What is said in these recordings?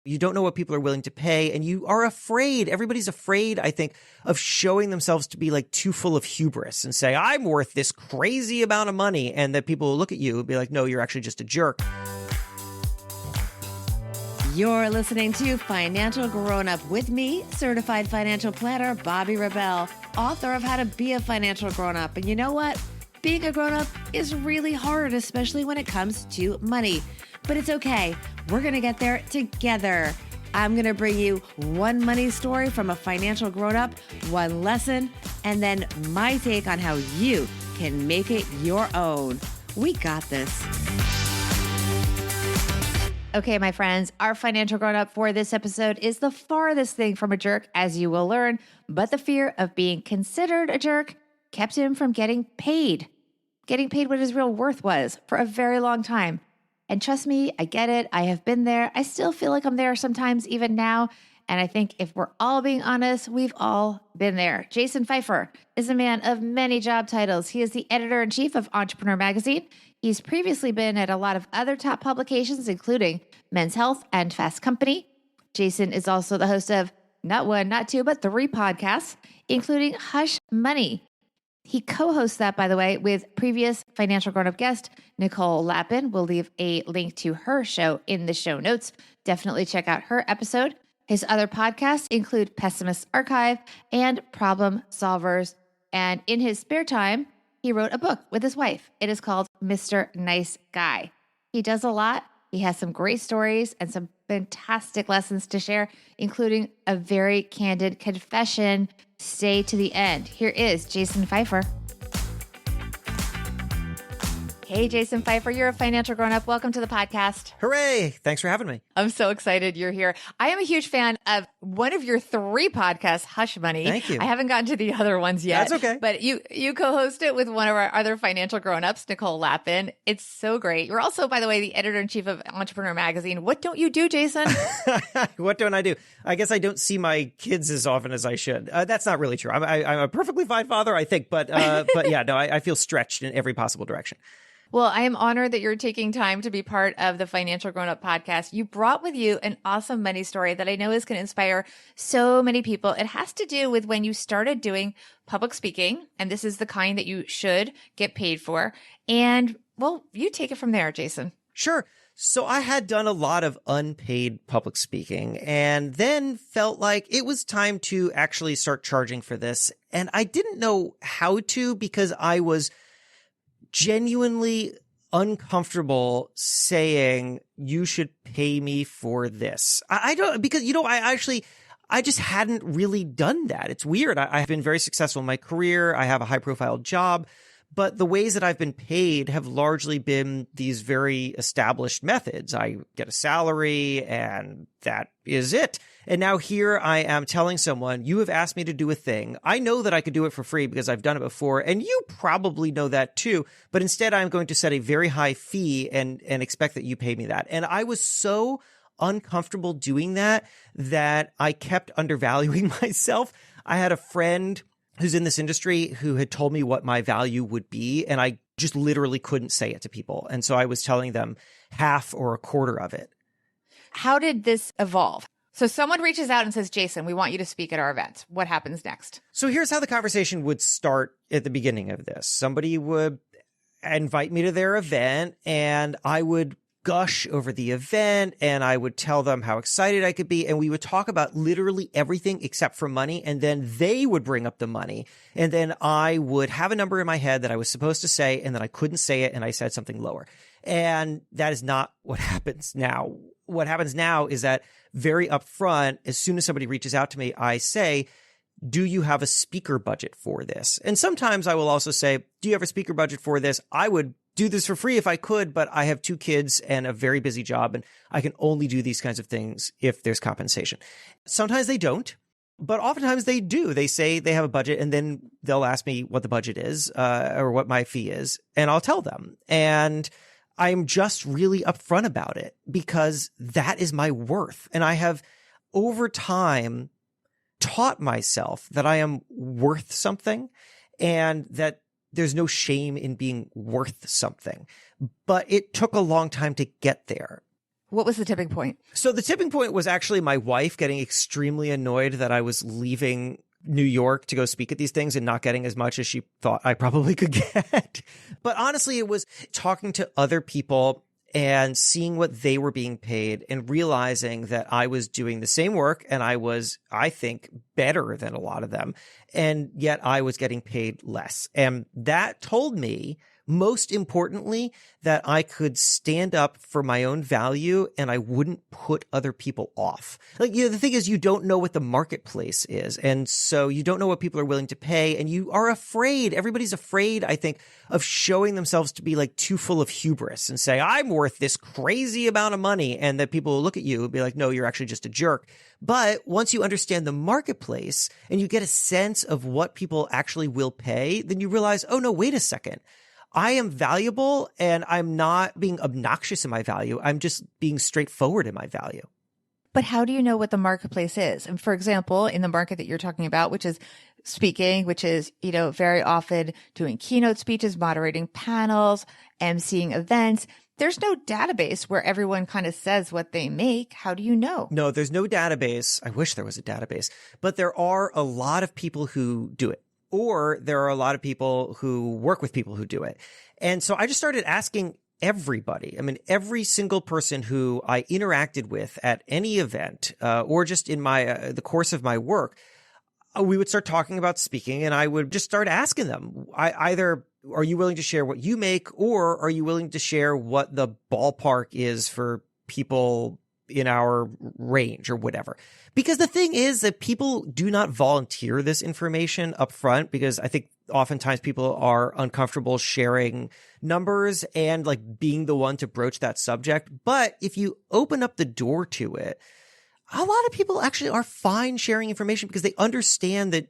You don't know what people are willing to pay, and you are afraid. Everybody's afraid, I think, of showing themselves to be like too full of hubris and say, I'm worth this crazy amount of money. And that people will look at you and be like, no, you're actually just a jerk. You're listening to Financial Grown-Up with me, certified financial planner Bobbi Rebell, author of How to Be a Financial Grown-Up. And you know what? Being a grown-up is really hard, especially when it comes to money. But it's okay. We're going to get there together. I'm going to bring you one money story from a financial grown-up, one lesson, and then my take on how you can make it your own. We got this. Okay, my friends, our financial grown-up for this episode is the farthest thing from a jerk, as you will learn, but the fear of being considered a jerk kept him from getting paid what his real worth was for a very long time. And trust me, I get it. I have been there. I still feel like I'm there sometimes, even now. And I think if we're all being honest, we've all been there. Jason Feifer is a man of many job titles. He is the editor-in-chief of Entrepreneur Magazine. He's previously been at a lot of other top publications, including Men's Health and Fast Company. Jason is also the host of not one, not two, but 3 podcasts, including Hush Money. He co-hosts that, by the way, with previous Financial Grown-Up guest, Nicole Lapin. We'll leave a link to her show in the show notes. Definitely check out her episode. His other podcasts include Pessimist Archive and Problem Solvers. And in his spare time, he wrote a book with his wife. It is called Mr. Nice Guy. He does a lot. He has some great stories and some fantastic lessons to share, including a very candid confession. Stay to the end. Here is Jason Feifer. Hey, Jason Feifer, you're a financial grown-up. Welcome to the podcast. Hooray. Thanks for having me. I'm so excited you're here. I am a huge fan of one of your 3 podcasts, Hush Money. Thank you. I haven't gotten to the other ones yet. That's okay. But you co-host it with one of our other financial grown-ups, Nicole Lapin. It's so great. You're also, by the way, the editor-in-chief of Entrepreneur Magazine. What don't you do, Jason? What don't I do? I guess I don't see my kids as often as I should. That's not really true. I'm a perfectly fine father, I think. But yeah, no, I feel stretched in every possible direction. Well, I am honored that you're taking time to be part of the Financial Grown-Up podcast. You brought with you an awesome money story that I know is going to inspire so many people. It has to do with when you started doing public speaking, and this is the kind that you should get paid for. And, well, you take it from there, Jason. Sure. So I had done a lot of unpaid public speaking and then felt like it was time to actually start charging for this. And I didn't know how to because I was genuinely uncomfortable saying you should pay me for this. I don't, because, I just hadn't really done that. It's weird. I've been very successful in my career. I have a high profile job, but the ways that I've been paid have largely been these very established methods. I get a salary and that is it. And now here I am telling someone, you have asked me to do a thing. I know that I could do it for free because I've done it before. And you probably know that too. But instead, I'm going to set a very high fee and expect that you pay me that. And I was so uncomfortable doing that I kept undervaluing myself. I had a friend who's in this industry who had told me what my value would be. And I just literally couldn't say it to people. And so I was telling them half or a quarter of it. How did this evolve? So someone reaches out and says, Jason, we want you to speak at our event. What happens next? So here's how the conversation would start at the beginning of this. Somebody would invite me to their event and I would gush over the event and I would tell them how excited I could be. And we would talk about literally everything except for money. And then they would bring up the money. And then I would have a number in my head that I was supposed to say, and then I couldn't say it. And I said something lower. And that is not what happens now. What happens now is that very upfront, as soon as somebody reaches out to me, I say, do you have a speaker budget for this? And sometimes I will also say, do you have a speaker budget for this? I would do this for free if I could, but I have 2 kids and a very busy job, and I can only do these kinds of things if there's compensation. Sometimes they don't, but oftentimes they do. They say they have a budget, and then they'll ask me what the budget is, or what my fee is, and I'll tell them. And I'm just really upfront about it because that is my worth. And I have over time taught myself that I am worth something and that there's no shame in being worth something. But it took a long time to get there. What was the tipping point? So the tipping point was actually my wife getting extremely annoyed that I was leaving New York to go speak at these things and not getting as much as she thought I probably could get. But honestly, it was talking to other people and seeing what they were being paid and realizing that I was doing the same work and I was, I think, better than a lot of them. And yet I was getting paid less. And that told me, most importantly, that I could stand up for my own value and I wouldn't put other people off. Like, the thing is, you don't know what the marketplace is. And so you don't know what people are willing to pay. And you are afraid. Everybody's afraid, I think, of showing themselves to be like too full of hubris and say, I'm worth this crazy amount of money. And that people will look at you and be like, no, you're actually just a jerk. But once you understand the marketplace and you get a sense of what people actually will pay, then you realize, oh, no, wait a second. I am valuable and I'm not being obnoxious in my value. I'm just being straightforward in my value. But how do you know what the marketplace is? And for example, in the market that you're talking about, which is speaking, which is, very often doing keynote speeches, moderating panels, emceeing events, there's no database where everyone kind of says what they make. How do you know? No, there's no database. I wish there was a database, but there are a lot of people who do it. Or there are a lot of people who work with people who do it. And so I just started asking everybody. I mean, every single person who I interacted with at any event, or just in the course of my work, we would start talking about speaking and I would just start asking them, either, are you willing to share what you make, or are you willing to share what the ballpark is for people in our range or whatever? Because the thing is that people do not volunteer this information up front, because I think oftentimes people are uncomfortable sharing numbers and like being the one to broach that subject. But if you open up the door to it, a lot of people actually are fine sharing information because they understand that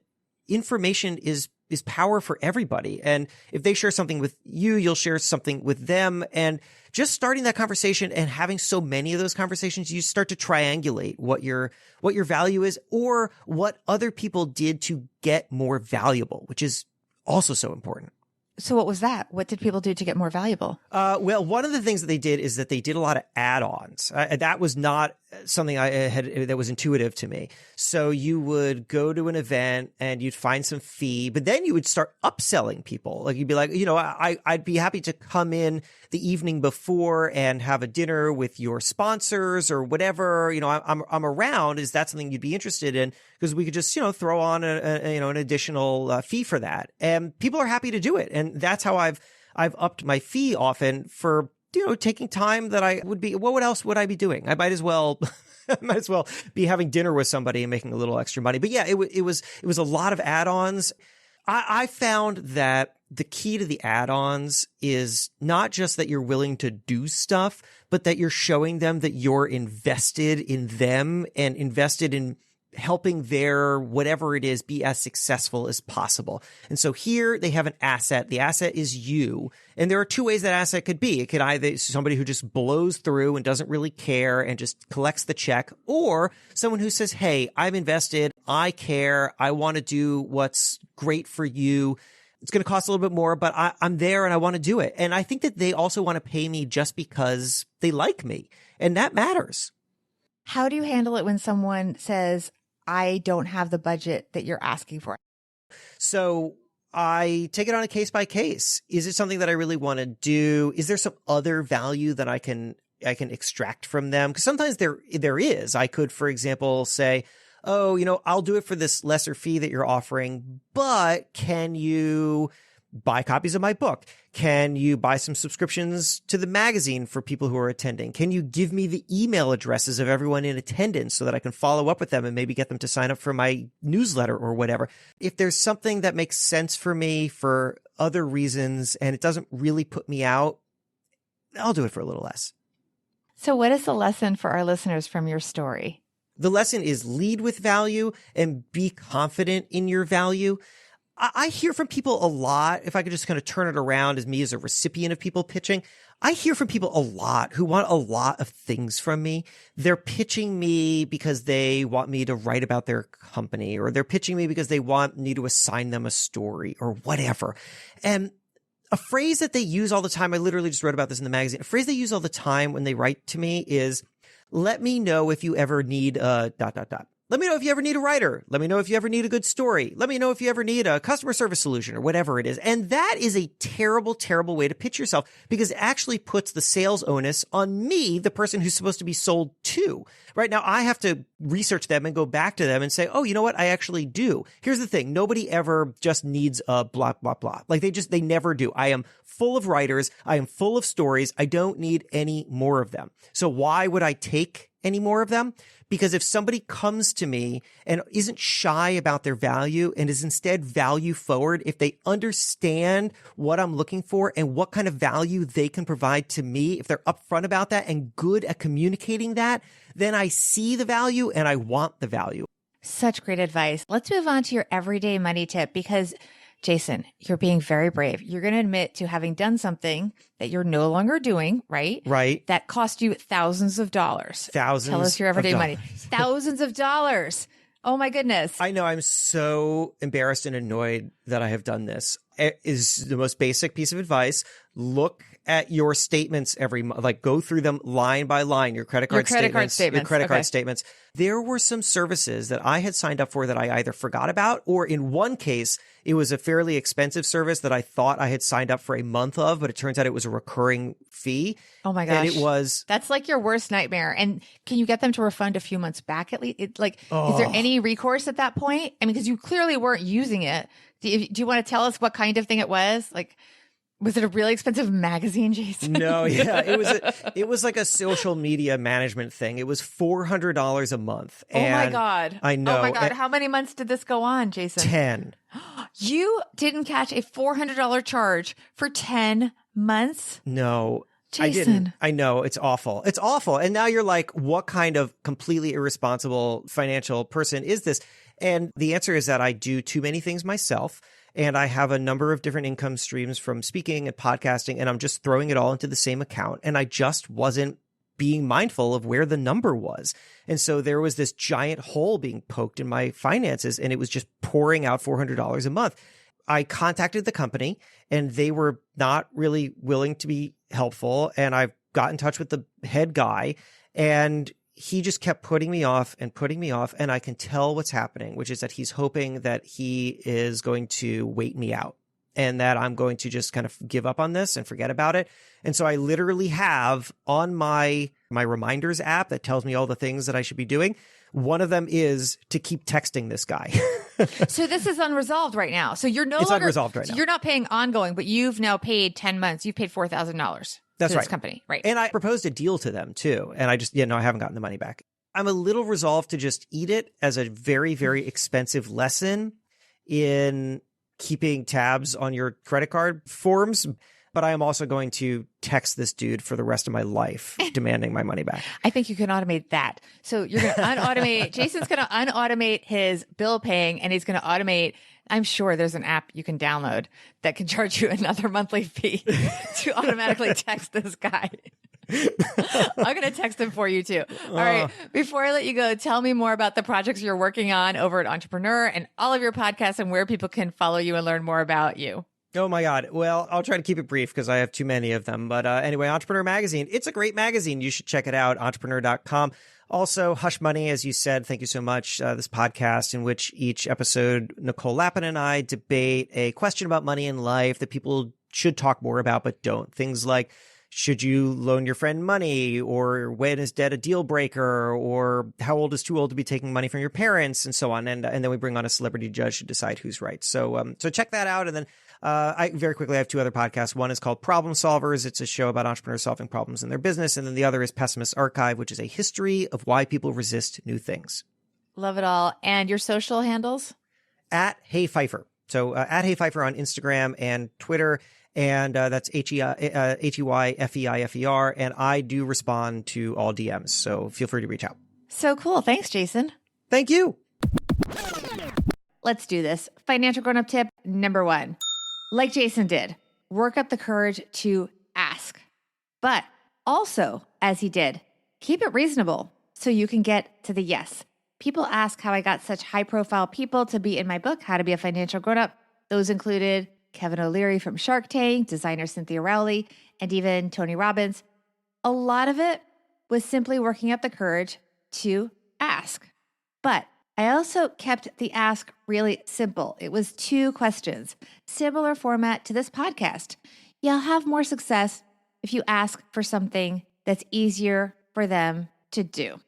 information is power for everybody. And if they share something with you, you'll share something with them. And just starting that conversation and having so many of those conversations, you start to triangulate what your value is or what other people did to get more valuable, which is also so important. So what was that? What did people do to get more valuable? Well, one of the things that they did is that they did a lot of add-ons. That was not something that was intuitive to me. So you would go to an event and you'd find some fee, but then you would start upselling people. Like you'd be like, I'd be happy to come in the evening before and have a dinner with your sponsors or whatever. I'm around. Is that something you'd be interested in? Because we could just, throw on an additional fee for that. And people are happy to do it. And that's how I've upped my fee often for, taking time that I would be, what else would I be doing? I might as well be having dinner with somebody and making a little extra money. But yeah, it was a lot of add-ons. I found that the key to the add-ons is not just that you're willing to do stuff, but that you're showing them that you're invested in them and invested in helping their whatever it is be as successful as possible. And so here they have an asset. The asset is you. And there are two ways that asset could be. It could either somebody who just blows through and doesn't really care and just collects the check, or someone who says, hey, I'm invested. I care. I want to do what's great for you. It's going to cost a little bit more, but I'm there and I want to do it. And I think that they also want to pay me just because they like me. And that matters. How do you handle it when someone says, I don't have the budget that you're asking for? So I take it on a case by case. Is it something that I really want to do? Is there some other value that I can extract from them? Because sometimes there is. I could, for example, say, oh, I'll do it for this lesser fee that you're offering, but can you buy copies of my book? Can you buy some subscriptions to the magazine for people who are attending? Can you give me the email addresses of everyone in attendance so that I can follow up with them and maybe get them to sign up for my newsletter or whatever? If there's something that makes sense for me for other reasons and it doesn't really put me out, I'll do it for a little less. So what is the lesson for our listeners from your story? The lesson is lead with value and be confident in your value. I hear from people a lot, if I could just kind of turn it around as me as a recipient of people pitching, I hear from people a lot who want a lot of things from me. They're pitching me because they want me to write about their company, or they're pitching me because they want me to assign them a story or whatever. And a phrase that they use all the time, I literally just wrote about this in the magazine. A phrase they use all the time when they write to me is, let me know if you ever need a ... Let me know if you ever need a writer. Let me know if you ever need a good story. Let me know if you ever need a customer service solution or whatever it is. And that is a terrible, terrible way to pitch yourself because it actually puts the sales onus on me, the person who's supposed to be sold to. Right now, I have to research them and go back to them and say, oh, you know what? I actually do. Here's the thing. Nobody ever just needs a blah, blah, blah. Like they never do. I am full of writers. I am full of stories. I don't need any more of them. So why would I take any more of them? Because if somebody comes to me and isn't shy about their value and is instead value forward, if they understand what I'm looking for and what kind of value they can provide to me, if they're upfront about that and good at communicating that, then I see the value and I want the value. Such great advice. Let's move on to your everyday money tip because Jason, you're being very brave. You're going to admit to having done something that you're no longer doing, right? Right. That cost you thousands of dollars. Thousands. Tell us your everyday money. Thousands of dollars. Oh my goodness. I know. I'm so embarrassed and annoyed that I have done this. It is the most basic piece of advice. Look at your statements every month, like go through them line by line, your credit card statements. There were some services that I had signed up for that I either forgot about, or in one case, it was a fairly expensive service that I thought I had signed up for a month of, but it turns out it was a recurring fee. Oh my gosh. And that's like your worst nightmare. And can you get them to refund a few months back at least? Is there any recourse at that point? I mean, because you clearly weren't using it. Do you want to tell us what kind of thing it was? Like, was it a really expensive magazine, Jason? No, yeah. It was like a social media management thing. It was $400 a month. Oh my God. I know. Oh my God. How many months did this go on, Jason? 10. You didn't catch a $400 charge for 10 months? No. Jason. I didn't. I know. It's awful. It's awful. And now you're like, what kind of completely irresponsible financial person is this? And the answer is that I do too many things myself. And I have a number of different income streams from speaking and podcasting, and I'm just throwing it all into the same account. And I just wasn't being mindful of where the number was. And so there was this giant hole being poked in my finances, and it was just pouring out $400 a month. I contacted the company, and they were not really willing to be helpful. And I got in touch with the head guy, and he just kept putting me off. And I can tell what's happening, which is that he's hoping that he is going to wait me out and that I'm going to just kind of give up on this and forget about it. And so I literally have on my reminders app that tells me all the things that I should be doing. One of them is to keep texting this guy. So this is unresolved right now. So you're It's unresolved right now. You're not paying ongoing, but you've now paid 10 months. You've paid $4,000. That's right. This company, right? And I proposed a deal to them too. And I just, I haven't gotten the money back. I'm a little resolved to just eat it as a very, very expensive lesson in keeping tabs on your credit card forms. But I am also going to text this dude for the rest of my life, demanding my money back. I think you can automate that. So you're going to unautomate, Jason's going to unautomate his bill paying, and he's going to automate. I'm sure there's an app you can download that can charge you another monthly fee to automatically text this guy. I'm going to text him for you too. All right. Before I let you go, tell me more about the projects you're working on over at Entrepreneur and all of your podcasts and where people can follow you and learn more about you. Oh my God. Well, I'll try to keep it brief because I have too many of them. But anyway, Entrepreneur Magazine. It's a great magazine. You should check it out, entrepreneur.com. Also, Hush Money, as you said, thank you so much. This podcast in which each episode, Nicole Lappin and I debate a question about money in life that people should talk more about but don't. Things like, should you loan your friend money? Or when is debt a deal breaker? Or how old is too old to be taking money from your parents? And so on. And then we bring on a celebrity judge to decide who's right. So check that out. And then I very quickly have two other podcasts. One is called Problem Solvers. It's a show about entrepreneurs solving problems in their business. And then the other is Pessimist Archive, which is a history of why people resist new things. Love it all. And your social handles? At Hey Feifer. So at Hey Feifer on Instagram and Twitter. And that's HEYFEIFER. And I do respond to all DMs. So feel free to reach out. So cool. Thanks, Jason. Thank you. Let's do this. Financial grown-up tip number 1. Like Jason did, work up the courage to ask. But also, as he did, keep it reasonable so you can get to the yes. People ask how I got such high-profile people to be in my book, How to Be a Financial Grown-Up. Those included Kevin O'Leary from Shark Tank, designer Cynthia Rowley, and even Tony Robbins. A lot of it was simply working up the courage to ask. But I also kept the ask really simple. It was 2 questions, similar format to this podcast. You'll have more success if you ask for something that's easier for them to do.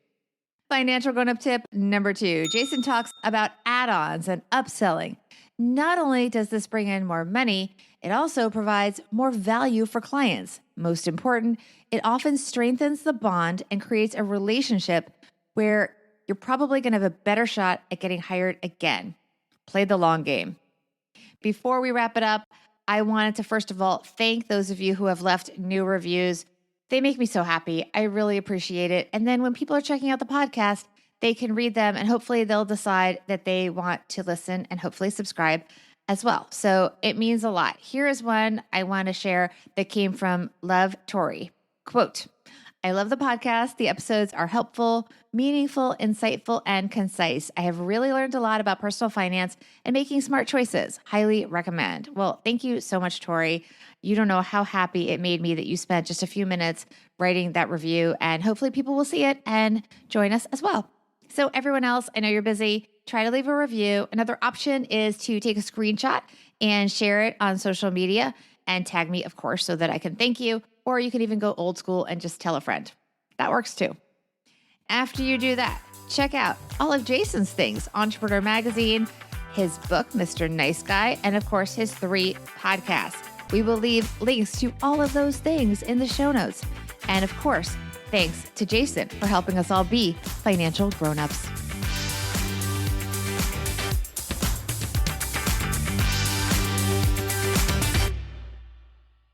Financial grown-up tip number 2. Jason talks about add-ons and upselling. Not only does this bring in more money, it also provides more value for clients. Most important, it often strengthens the bond and creates a relationship where you're probably going to have a better shot at getting hired again. Play the long game. Before we wrap it up, I wanted to first of all thank those of you who have left new reviews. They make me so happy. I really appreciate it. And then when people are checking out the podcast, they can read them and hopefully they'll decide that they want to listen and hopefully subscribe as well. So it means a lot. Here is one I want to share that came from Love Tori. Quote, I love the podcast. The episodes are helpful, meaningful, insightful, and concise. I have really learned a lot about personal finance and making smart choices. Highly recommend. Well, thank you so much, Tori. You don't know how happy it made me that you spent just a few minutes writing that review, and hopefully people will see it and join us as well. So everyone else, I know you're busy. Try to leave a review. Another option is to take a screenshot and share it on social media and tag me, of course, so that I can thank you. Or you can even go old school and just tell a friend. That works too. After you do that, check out all of Jason's things, Entrepreneur Magazine, his book, Mr. Nice Guy, and of course, his 3 podcasts. We will leave links to all of those things in the show notes. And of course, thanks to Jason for helping us all be financial grown-ups.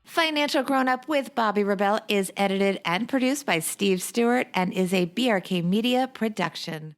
Financial Grown-Up with Bobby Rebell is edited and produced by Steve Stewart and is a BRK Media production.